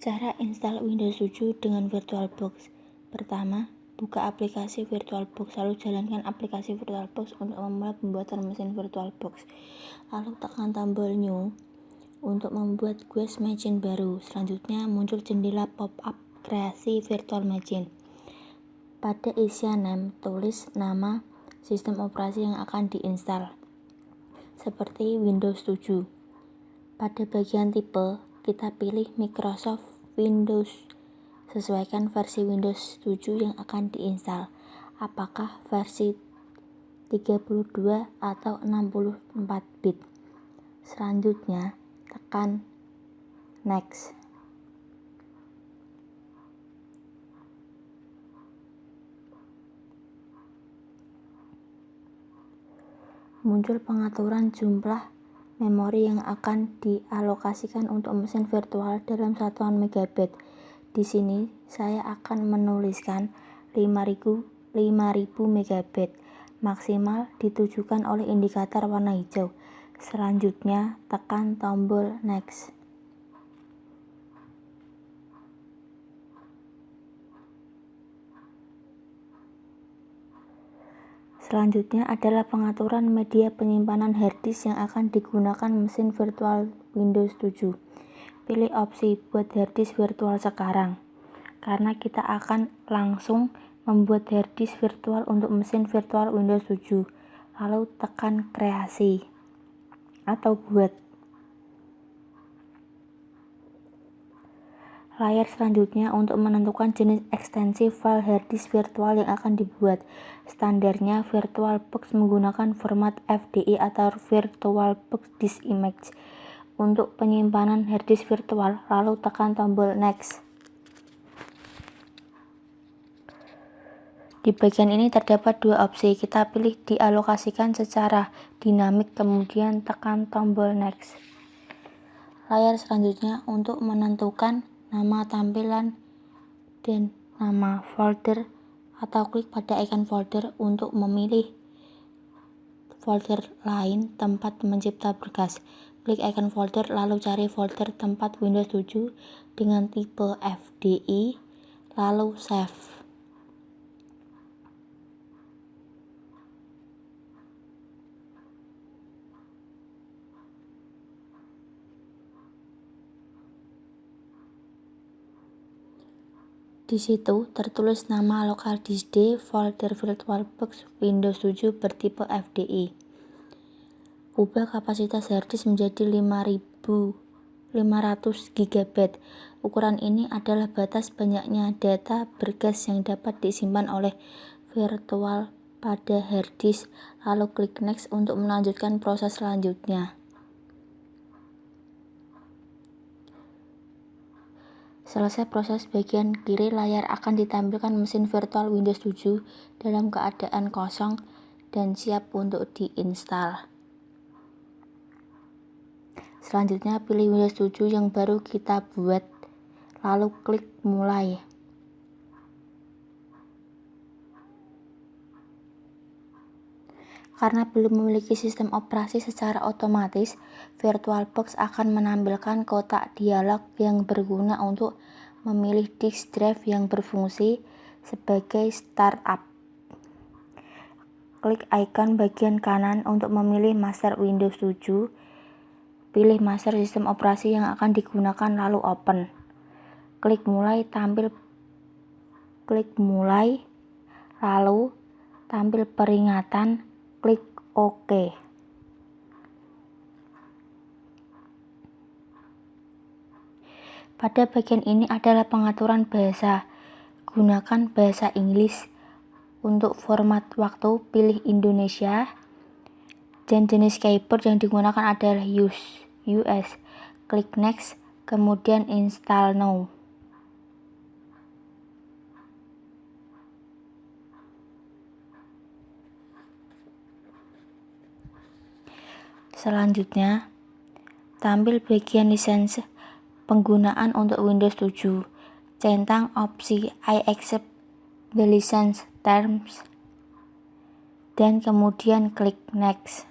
Cara install Windows 7 dengan VirtualBox. Pertama, buka aplikasi VirtualBox, lalu jalankan aplikasi VirtualBox untuk memulai pembuatan mesin VirtualBox. Lalu tekan tombol New untuk membuat guest machine baru. Selanjutnya muncul jendela pop-up kreasi virtual machine. Pada isian name, tulis nama sistem operasi yang akan diinstal, seperti Windows 7. Pada bagian tipe, kita pilih Microsoft Windows. Sesuaikan versi Windows 7 yang akan diinstal, apakah versi 32 atau 64 bit. Selanjutnya, tekan Next. Muncul pengaturan jumlah memori yang akan dialokasikan untuk mesin virtual dalam satuan megabyte. Di sini saya akan menuliskan 5000 megabyte. Maksimal ditujukan oleh indikator warna hijau. Selanjutnya tekan tombol Next. Selanjutnya adalah pengaturan media penyimpanan harddisk yang akan digunakan mesin virtual Windows 7. Pilih opsi buat harddisk virtual sekarang, karena kita akan langsung membuat harddisk virtual untuk mesin virtual Windows 7. Lalu tekan kreasi atau buat. Layar selanjutnya untuk menentukan jenis ekstensi file harddisk virtual yang akan dibuat. Standarnya VirtualBox menggunakan format FDI atau VirtualBox Disk Image. Untuk penyimpanan harddisk virtual, lalu tekan tombol Next. Di bagian ini terdapat dua opsi. Kita pilih dialokasikan secara dinamik, kemudian tekan tombol Next. Layar selanjutnya untuk menentukan nama tampilan dan nama folder, atau klik pada icon folder untuk memilih folder lain tempat mencipta berkas. Klik icon folder lalu cari folder tempat Windows 7 dengan tipe FDI, lalu save. Di situ tertulis nama local disk D folder VirtualBox Windows 7 bertipe FDI. Ubah kapasitas harddisk menjadi 5500 GB. Ukuran ini adalah batas banyaknya data berkas yang dapat disimpan oleh virtual pada harddisk. Lalu klik Next untuk melanjutkan proses selanjutnya. Selesai proses, bagian kiri layar akan ditampilkan mesin virtual Windows 7 dalam keadaan kosong dan siap untuk diinstal. Selanjutnya pilih Windows 7 yang baru kita buat, lalu klik mulai. Karena belum memiliki sistem operasi secara otomatis, VirtualBox akan menampilkan kotak dialog yang berguna untuk memilih disk drive yang berfungsi sebagai startup. Klik ikon bagian kanan untuk memilih master Windows 7. Pilih master sistem operasi yang akan digunakan lalu open. Klik mulai lalu tampil peringatan. Klik OK. Pada bagian ini adalah pengaturan bahasa. Gunakan bahasa Inggris. Untuk format waktu, pilih Indonesia. Dan jenis keyboard yang digunakan adalah US. Klik Next, kemudian Install Now. Selanjutnya, tampil bagian lisensi penggunaan untuk Windows 7. Centang opsi I accept the license terms dan kemudian klik Next.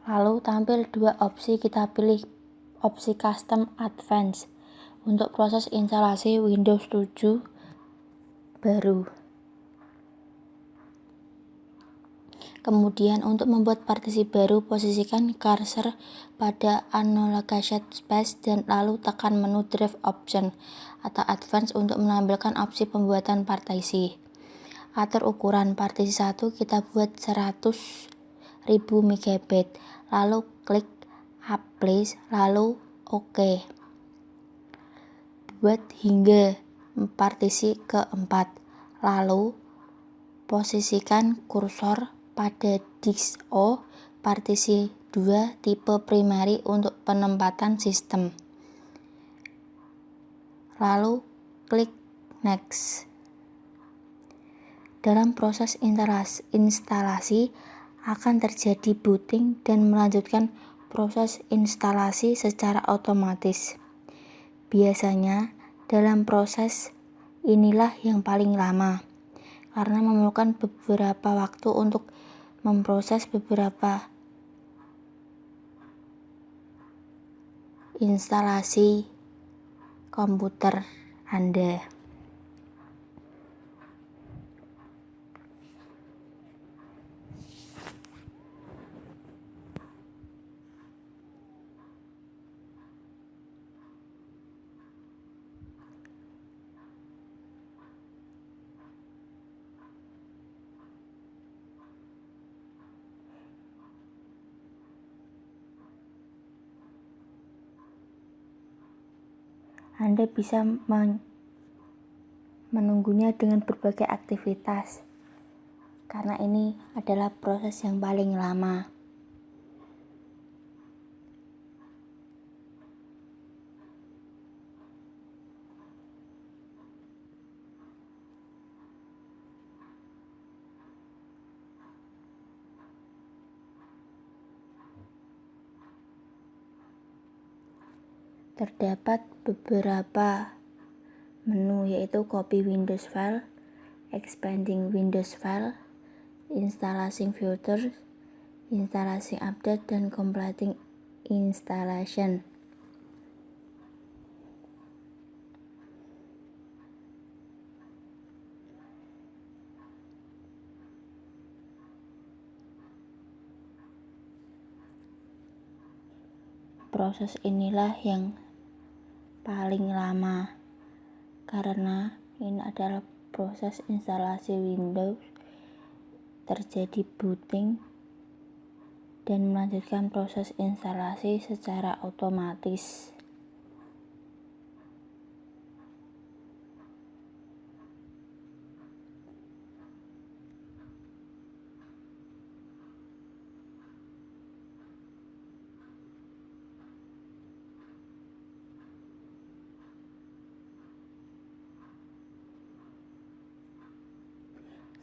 Lalu tampil dua opsi, kita pilih opsi Custom Advanced untuk proses instalasi Windows 7 baru. Kemudian untuk membuat partisi baru, posisikan cursor pada unallocated space dan lalu tekan menu Drive Option atau Advanced untuk menampilkan opsi pembuatan partisi. Atur ukuran partisi 1, kita buat 100.000 MB, lalu klik Apply, lalu OK. Buat hingga partisi keempat, lalu posisikan kursor pada disk O partisi 2 tipe primary untuk penempatan sistem. Lalu klik Next. Dalam proses instalasi akan terjadi booting dan melanjutkan proses instalasi secara otomatis. Biasanya dalam proses inilah yang paling lama, karena memerlukan beberapa waktu untuk memproses beberapa instalasi komputer Anda. Anda bisa menunggunya dengan berbagai aktivitas, karena ini adalah proses yang paling lama. Terdapat beberapa menu, yaitu copy Windows file, expanding Windows file, installing filters, installing update, dan completing installation. Proses inilah yang paling lama, karena ini adalah proses instalasi Windows, terjadi booting dan melanjutkan proses instalasi secara otomatis.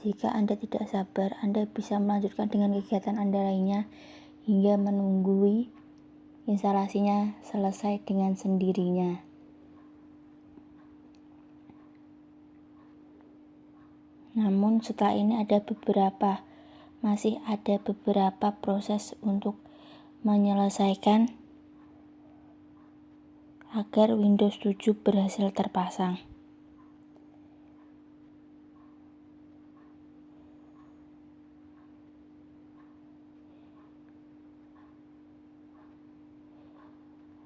Jika Anda tidak sabar, Anda bisa melanjutkan dengan kegiatan Anda lainnya hingga menunggu instalasinya selesai dengan sendirinya. Namun setelah ini masih ada beberapa proses untuk menyelesaikan agar Windows 7 berhasil terpasang.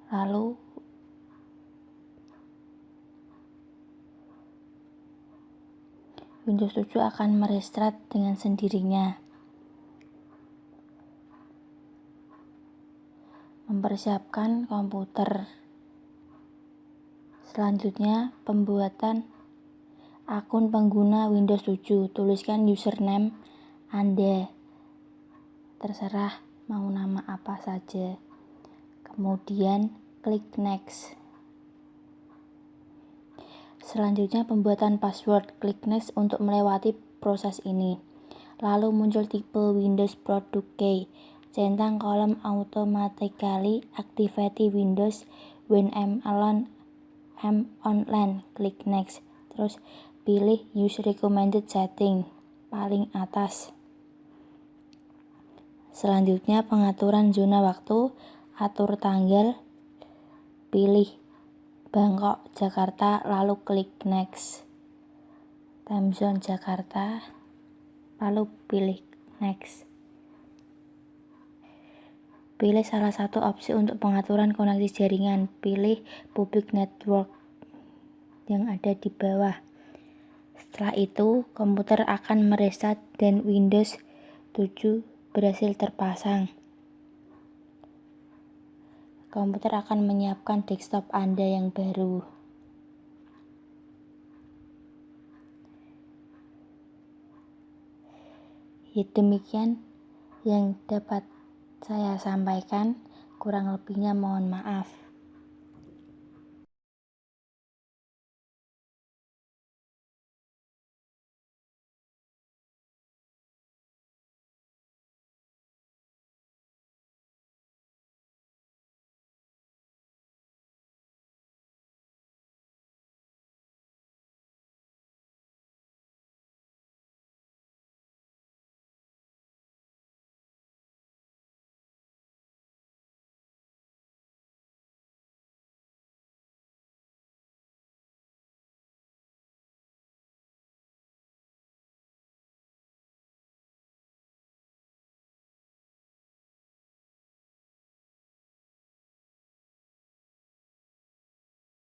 Lalu Windows 7 akan merestart dengan sendirinya. Mempersiapkan komputer. Selanjutnya, pembuatan akun pengguna Windows 7. Tuliskan username Anda. Terserah mau nama apa saja. Kemudian klik Next. Selanjutnya pembuatan password, klik Next untuk melewati proses ini. Lalu muncul tipe Windows Product Key. Centang kolom automatically activate Windows when I'm online. Klik Next. Terus pilih Use Recommended Setting paling atas. Selanjutnya pengaturan zona waktu, atur tanggal, pilih Bangkok, Jakarta, lalu klik next. Time zone Jakarta, lalu pilih next. Pilih salah satu opsi untuk pengaturan koneksi jaringan, pilih public network yang ada di bawah. Setelah itu, komputer akan mereset dan Windows 7 berhasil terpasang. Komputer akan menyiapkan desktop Anda yang baru. Ya, demikian yang dapat saya sampaikan, kurang lebihnya mohon maaf.